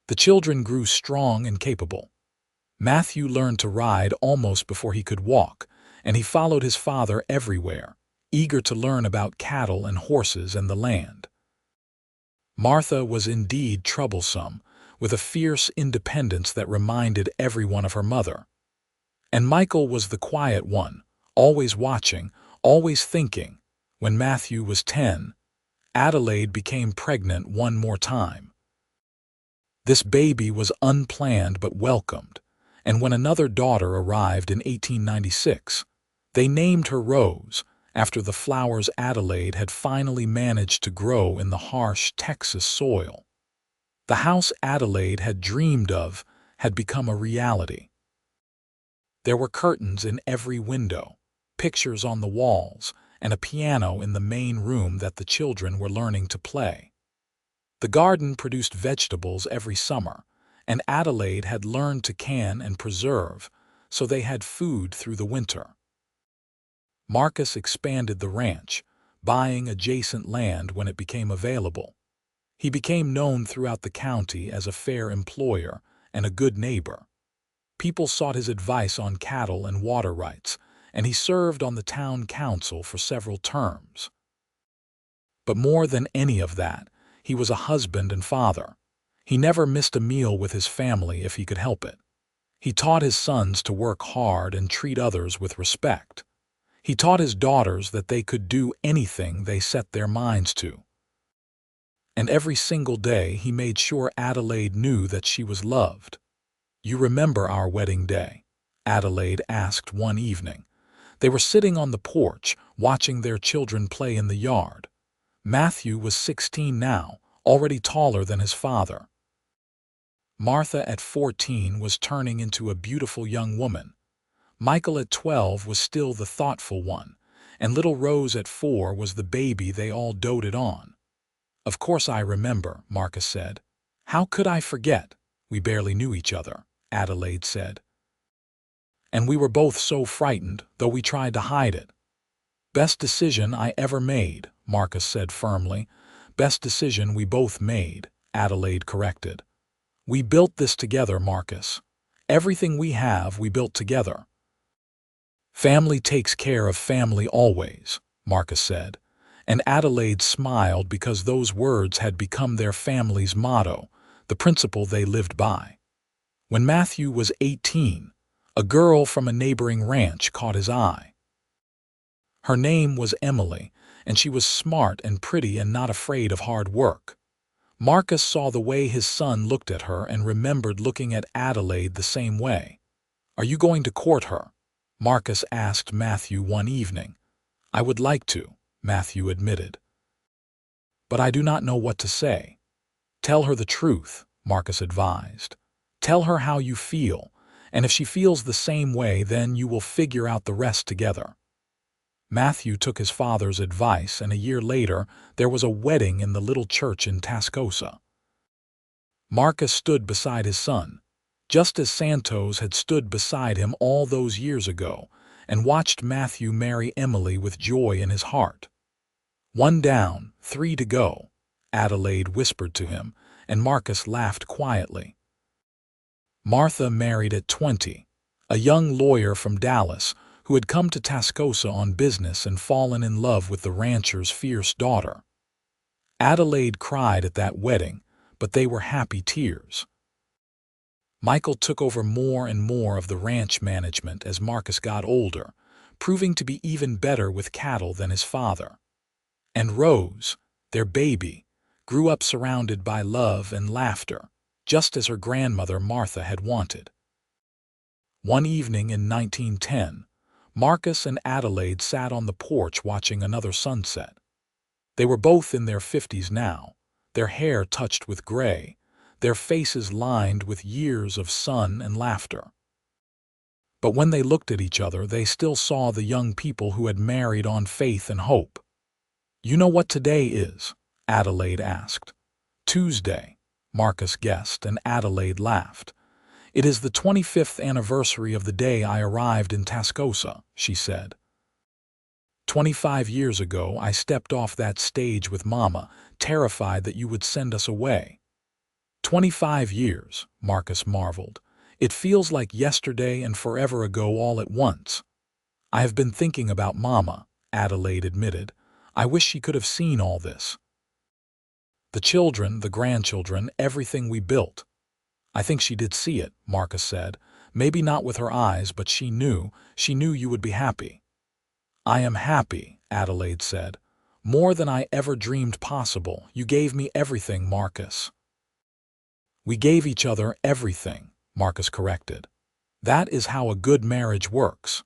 The children grew strong and capable. Matthew learned to ride almost before he could walk, and he followed his father everywhere, eager to learn about cattle and horses and the land. Martha was indeed troublesome, with a fierce independence that reminded everyone of her mother. And Michael was the quiet one, always watching, always thinking. When Matthew was 10, Adelaide became pregnant one more time. This baby was unplanned but welcomed, and when another daughter arrived in 1896, they named her Rose, after the flowers Adelaide had finally managed to grow in the harsh Texas soil. The house Adelaide had dreamed of had become a reality. There were curtains in every window, pictures on the walls, and a piano in the main room that the children were learning to play. The garden produced vegetables every summer, and Adelaide had learned to can and preserve, so they had food through the winter. Marcus expanded the ranch, buying adjacent land when it became available. He became known throughout the county as a fair employer and a good neighbor. People sought his advice on cattle and water rights, and he served on the town council for several terms. But more than any of that, he was a husband and father. He never missed a meal with his family if he could help it. He taught his sons to work hard and treat others with respect. He taught his daughters that they could do anything they set their minds to. And every single day he made sure Adelaide knew that she was loved. "You remember our wedding day?" Adelaide asked one evening. They were sitting on the porch, watching their children play in the yard. Matthew was 16 now, already taller than his father. Martha at 14 was turning into a beautiful young woman. Michael at 12 was still the thoughtful one, and little Rose at 4 was the baby they all doted on. "Of course I remember," Marcus said. "How could I forget? We barely knew each other," Adelaide said. "And we were both so frightened, though we tried to hide it." "Best decision I ever made," Marcus said firmly. Best decision we both made, Adelaide corrected. We built this together, Marcus. Everything we have, we built together. Family takes care of family always, Marcus said, and Adelaide smiled because those words had become their family's motto, the principle they lived by. When Matthew was 18, a girl from a neighboring ranch caught his eye. Her name was Emily, and she was smart and pretty and not afraid of hard work. Marcus saw the way his son looked at her and remembered looking at Adelaide the same way. "Are you going to court her?" Marcus asked Matthew one evening. "I would like to," Matthew admitted. "But I do not know what to say." "Tell her the truth," Marcus advised. "Tell her how you feel, and if she feels the same way, then you will figure out the rest together." Matthew took his father's advice, and a year later there was a wedding in the little church in Tascosa. Marcus stood beside his son, just as Santos had stood beside him all those years ago, and watched Matthew marry Emily with joy in his heart. "One down, 3 to go," Adelaide whispered to him, and Marcus laughed quietly. Martha married at 20, a young lawyer from Dallas who had come to Tascosa on business and fallen in love with the rancher's fierce daughter. Adelaide cried at that wedding, but they were happy tears. Michael took over more and more of the ranch management as Marcus got older, proving to be even better with cattle than his father. And Rose, their baby, grew up surrounded by love and laughter, just as her grandmother Martha had wanted. One evening in 1910, Marcus and Adelaide sat on the porch watching another sunset. They were both in their 50s now, their hair touched with gray, their faces lined with years of sun and laughter. But when they looked at each other, they still saw the young people who had married on faith and hope. "You know what today is?" Adelaide asked. "Tuesday," Marcus guessed, and Adelaide laughed. "It is the 25th anniversary of the day I arrived in Tascosa," she said. 25 years ago, I stepped off that stage with Mama, terrified that you would send us away." 25 years, Marcus marveled. "It feels like yesterday and forever ago all at once." "I have been thinking about Mama," Adelaide admitted. "I wish she could have seen all this. The children, the grandchildren, everything we built." "I think she did see it," Marcus said. "Maybe not with her eyes, but she knew you would be happy." "I am happy," Adelaide said. "More than I ever dreamed possible. You gave me everything, Marcus." "We gave each other everything," Marcus corrected. "That is how a good marriage works."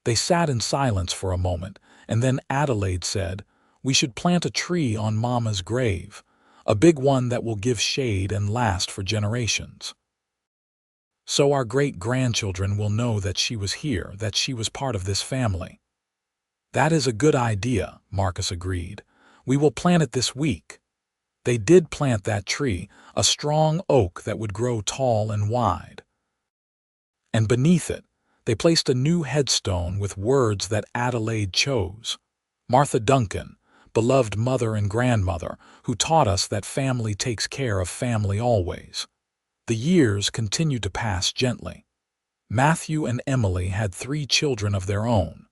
They sat in silence for a moment, and then Adelaide said, "We should plant a tree on Mama's grave, a big one that will give shade and last for generations. So our great-grandchildren will know that she was here, that she was part of this family." "That is a good idea," Marcus agreed. "We will plant it this week." They did plant that tree, a strong oak that would grow tall and wide. And beneath it, they placed a new headstone with words that Adelaide chose. "Martha Duncan, beloved mother and grandmother, who taught us that family takes care of family always." The years continued to pass gently. Matthew and Emily had 3 children of their own.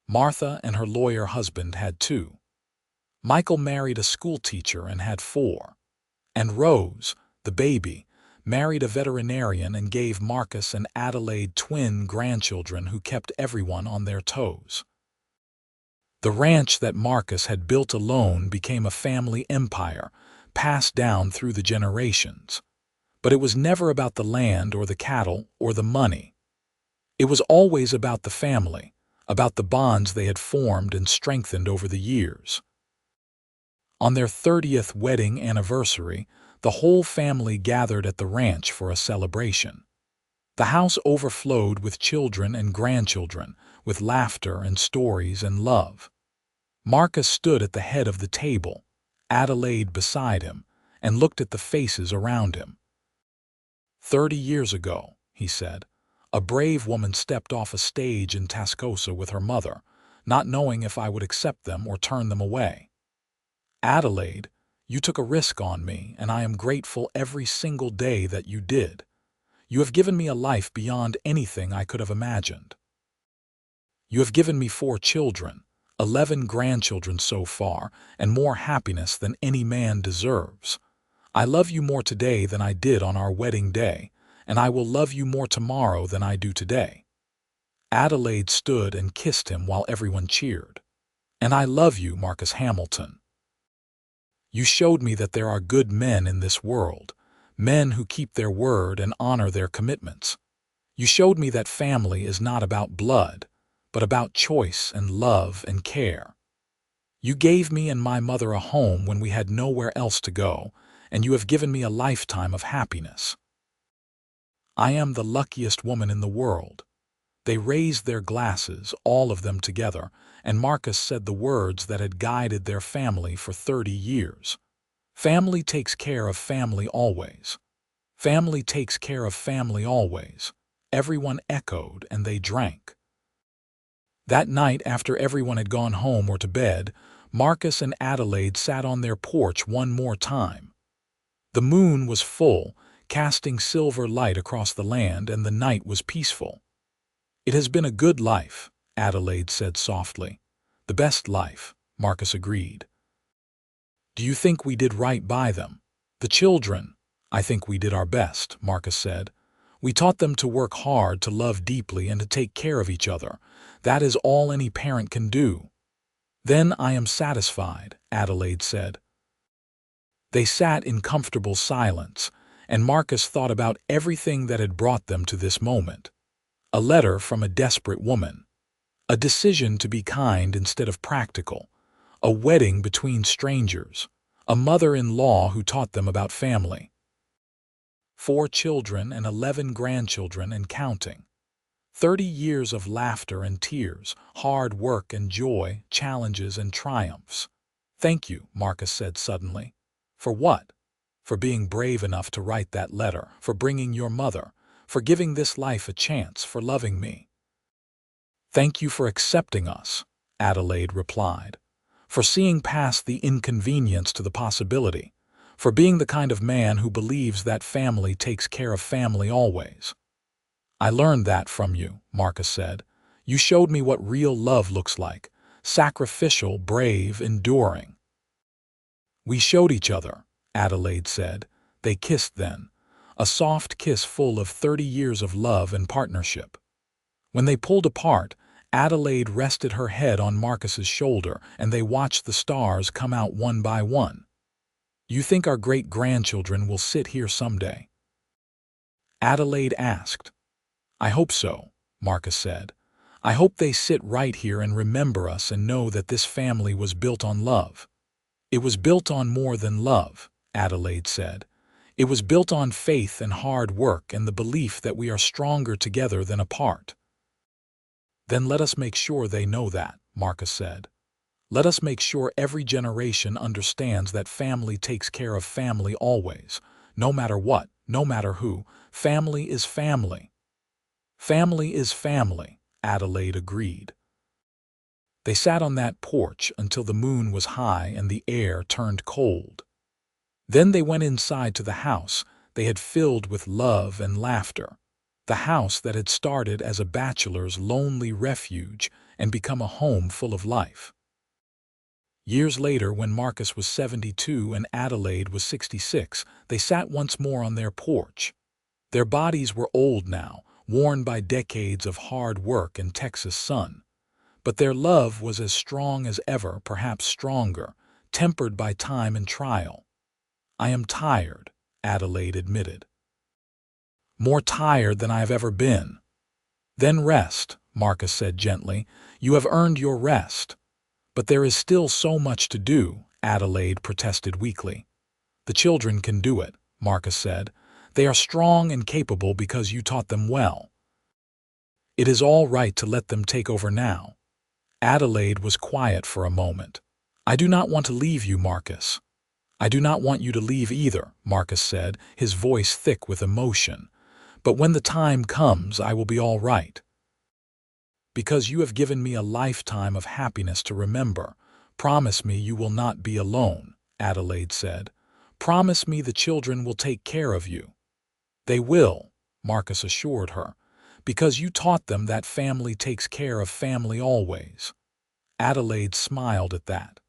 Martha and her lawyer husband had 2. Michael married a schoolteacher and had 4. And Rose, the baby, married a veterinarian and gave Marcus and Adelaide twin grandchildren who kept everyone on their toes. The ranch that Marcus had built alone became a family empire, passed down through the generations. But it was never about the land or the cattle or the money. It was always about the family, about the bonds they had formed and strengthened over the years. On their 30th wedding anniversary, the whole family gathered at the ranch for a celebration. The house overflowed with children and grandchildren, with laughter and stories and love. Marcus stood at the head of the table, Adelaide beside him, and looked at the faces around him. 30 years ago," he said, "a brave woman stepped off a stage in Tascosa with her mother, not knowing if I would accept them or turn them away. Adelaide, you took a risk on me, and I am grateful every single day that you did. You have given me a life beyond anything I could have imagined. You have given me 4 children, 11 grandchildren so far, and more happiness than any man deserves. I love you more today than I did on our wedding day, and I will love you more tomorrow than I do today. Adelaide stood and kissed him while everyone cheered. And I love you, Marcus Hamilton. You showed me that there are good men in this world, men who keep their word and honor their commitments. You showed me that family is not about blood, but about choice and love and care. You gave me and my mother a home when we had nowhere else to go, and you have given me a lifetime of happiness. I am the luckiest woman in the world. They raised their glasses, all of them together, and Marcus said the words that had guided their family for 30 years. Family takes care of family always. Family takes care of family always. Everyone echoed, and they drank. That night, after everyone had gone home or to bed, Marcus and Adelaide sat on their porch one more time. The moon was full, casting silver light across the land, and the night was peaceful. "It has been a good life," Adelaide said softly. "The best life," Marcus agreed. "Do you think we did right by them?" "The children, I think we did our best," Marcus said. "We taught them to work hard, to love deeply, and to take care of each other. That is all any parent can do." "Then I am satisfied," Adelaide said. They sat in comfortable silence, and Marcus thought about everything that had brought them to this moment. A letter from a desperate woman. A decision to be kind instead of practical. A wedding between strangers. A mother-in-law who taught them about family. 4 children and 11 grandchildren and counting. 30 years of laughter and tears, hard work and joy, challenges and triumphs. "Thank you," Marcus said suddenly. "For what?" "For being brave enough to write that letter, for bringing your mother, for giving this life a chance, for loving me." "Thank you for accepting us," Adelaide replied. "For seeing past the inconvenience to the possibility. For being the kind of man who believes that family takes care of family always." "I learned that from you," Marcus said. "You showed me what real love looks like. Sacrificial, brave, enduring." "We showed each other," Adelaide said. They kissed then. A soft kiss full of 30 years of love and partnership. When they pulled apart, Adelaide rested her head on Marcus's shoulder, and they watched the stars come out one by one. "You think our great-grandchildren will sit here someday?" Adelaide asked. "I hope so," Marcus said. "I hope they sit right here and remember us and know that this family was built on love." "It was built on more than love," Adelaide said. "It was built on faith and hard work and the belief that we are stronger together than apart." "Then let us make sure they know that," Marcus said. "Let us make sure every generation understands that family takes care of family always, no matter what, no matter who. Family is family." "Family is family," Adelaide agreed. They sat on that porch until the moon was high and the air turned cold. Then they went inside to the house they had filled with love and laughter, the house that had started as a bachelor's lonely refuge and become a home full of life. Years later, when Marcus was 72 and Adelaide was 66, they sat once more on their porch. Their bodies were old now, worn by decades of hard work and Texas sun. But their love was as strong as ever, perhaps stronger, tempered by time and trial. "I am tired," Adelaide admitted. "More tired than I have ever been." "Then rest," Marcus said gently. "You have earned your rest." "But there is still so much to do," Adelaide protested weakly. "The children can do it," Marcus said. "They are strong and capable because you taught them well. It is all right to let them take over now." Adelaide was quiet for a moment. "I do not want to leave you, Marcus." "I do not want you to leave either," Marcus said, his voice thick with emotion. "But when the time comes, I will be all right. Because you have given me a lifetime of happiness to remember, promise me you will not be alone. Adelaide said. "Promise me the children will take care of you." "They will," Marcus assured her, "because you taught them that family takes care of family always." Adelaide smiled at that.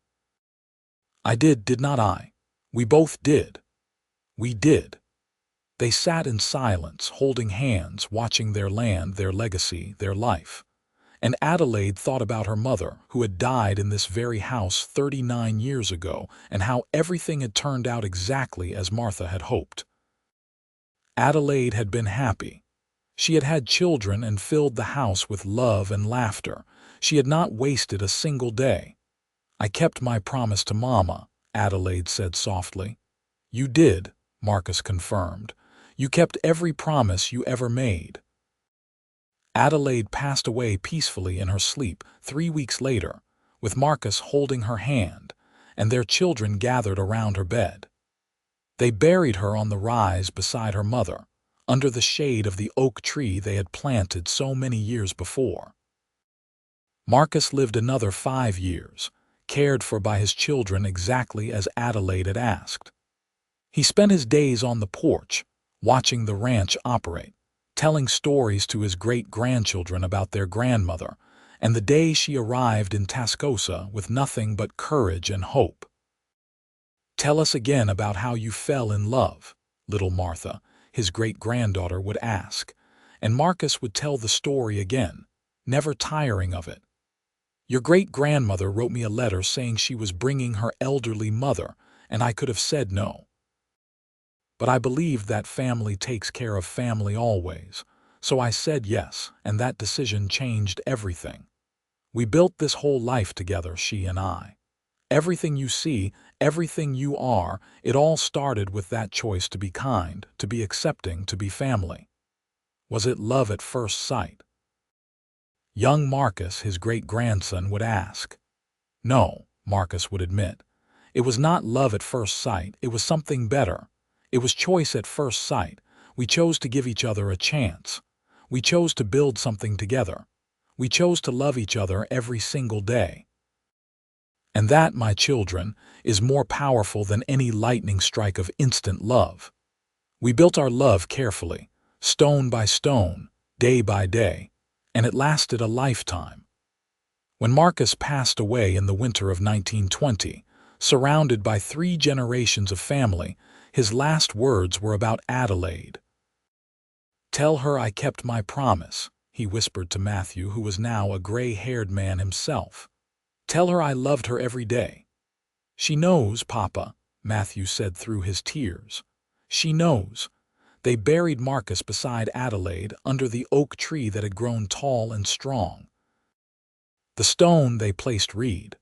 "I did not I? We both did." "We did." They sat in silence, holding hands, watching their land, their legacy, their life. And Adelaide thought about her mother, who had died in this very house 39 years ago, and how everything had turned out exactly as Martha had hoped. Adelaide had been happy. She had had children and filled the house with love and laughter. She had not wasted a single day. "I kept my promise to Mama," Adelaide said softly. "You did," Marcus confirmed. "You kept every promise you ever made." Adelaide passed away peacefully in her sleep 3 weeks later, with Marcus holding her hand, and their children gathered around her bed. They buried her on the rise beside her mother, under the shade of the oak tree they had planted so many years before. Marcus lived another 5 years, cared for by his children exactly as Adelaide had asked. He spent his days on the porch, watching the ranch operate, telling stories to his great-grandchildren about their grandmother, and the day she arrived in Tascosa with nothing but courage and hope. "Tell us again about how you fell in love," little Martha, his great-granddaughter, would ask, and Marcus would tell the story again, never tiring of it. "Your great-grandmother wrote me a letter saying she was bringing her elderly mother, and I could have said no. But I believed that family takes care of family always, so I said yes, and that decision changed everything. We built this whole life together, she and I. Everything you see, everything you are, it all started with that choice to be kind, to be accepting, to be family." Was it love at first sight? Young Marcus, his great-grandson, would ask. No, Marcus would admit. It was not love at first sight, it was something better. It was choice at first sight. We chose to give each other a chance. We chose to build something together. We chose to love each other every single day. And that, my children, is more powerful than any lightning strike of instant love. We built our love carefully, stone by stone, day by day, and it lasted a lifetime. When Marcus passed away in the winter of 1920, surrounded by 3 generations of family, his last words were about Adelaide. "Tell her I kept my promise," he whispered to Matthew, who was now a gray-haired man himself. "Tell her I loved her every day." "She knows, Papa," Matthew said through his tears. "She knows." They buried Marcus beside Adelaide under the oak tree that had grown tall and strong. The stone they placed read,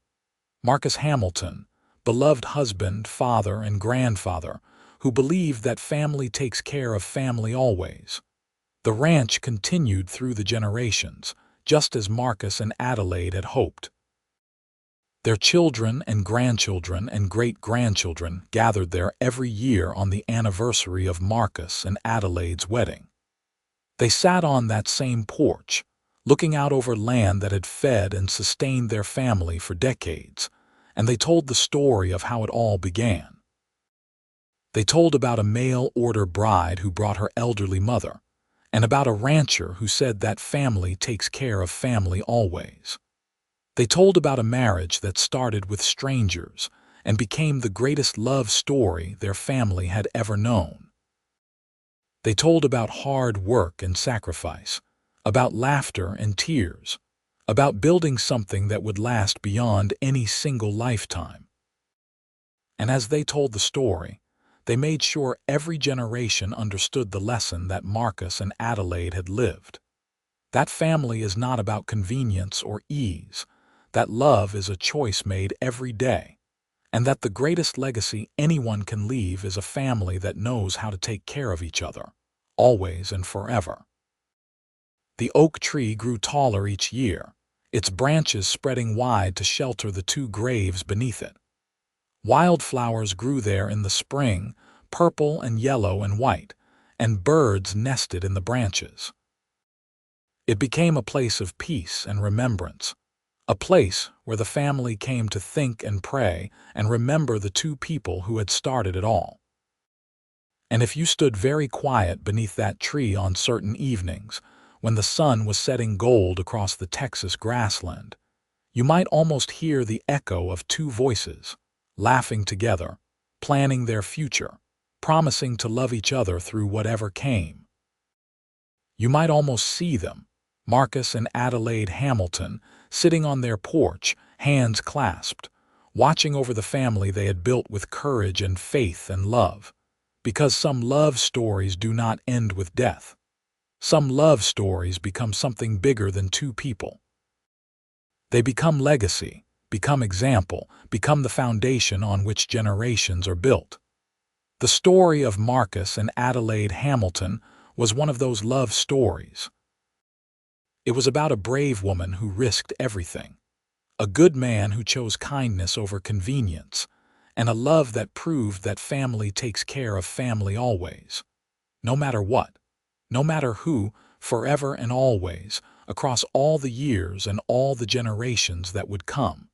"Marcus Hamilton, beloved husband, father, and grandfather, who believed that family takes care of family always." The ranch continued through the generations, just as Marcus and Adelaide had hoped. Their children and grandchildren and great-grandchildren gathered there every year on the anniversary of Marcus and Adelaide's wedding. They sat on that same porch, looking out over land that had fed and sustained their family for decades, and they told the story of how it all began. They told about a mail-order bride who brought her elderly mother, and about a rancher who said that family takes care of family always. They told about a marriage that started with strangers and became the greatest love story their family had ever known. They told about hard work and sacrifice, about laughter and tears, about building something that would last beyond any single lifetime. And as they told the story, they made sure every generation understood the lesson that Marcus and Adelaide had lived. That family is not about convenience or ease, that love is a choice made every day, and that the greatest legacy anyone can leave is a family that knows how to take care of each other, always and forever. The oak tree grew taller each year, its branches spreading wide to shelter the 2 graves beneath it. Wildflowers grew there in the spring, purple and yellow and white, and birds nested in the branches. It became a place of peace and remembrance, a place where the family came to think and pray and remember the two people who had started it all. And if you stood very quiet beneath that tree on certain evenings, when the sun was setting gold across the Texas grassland, you might almost hear the echo of two voices, laughing together, planning their future, promising to love each other through whatever came. You might almost see them, Marcus and Adelaide Hamilton, sitting on their porch, hands clasped, watching over the family they had built with courage and faith and love. Because some love stories do not end with death. Some love stories become something bigger than two people. They become legacy, become example, become the foundation on which generations are built. The story of Marcus and Adelaide Hamilton was one of those love stories. It was about a brave woman who risked everything, a good man who chose kindness over convenience, and a love that proved that family takes care of family always. No matter what, no matter who, forever and always, across all the years and all the generations that would come.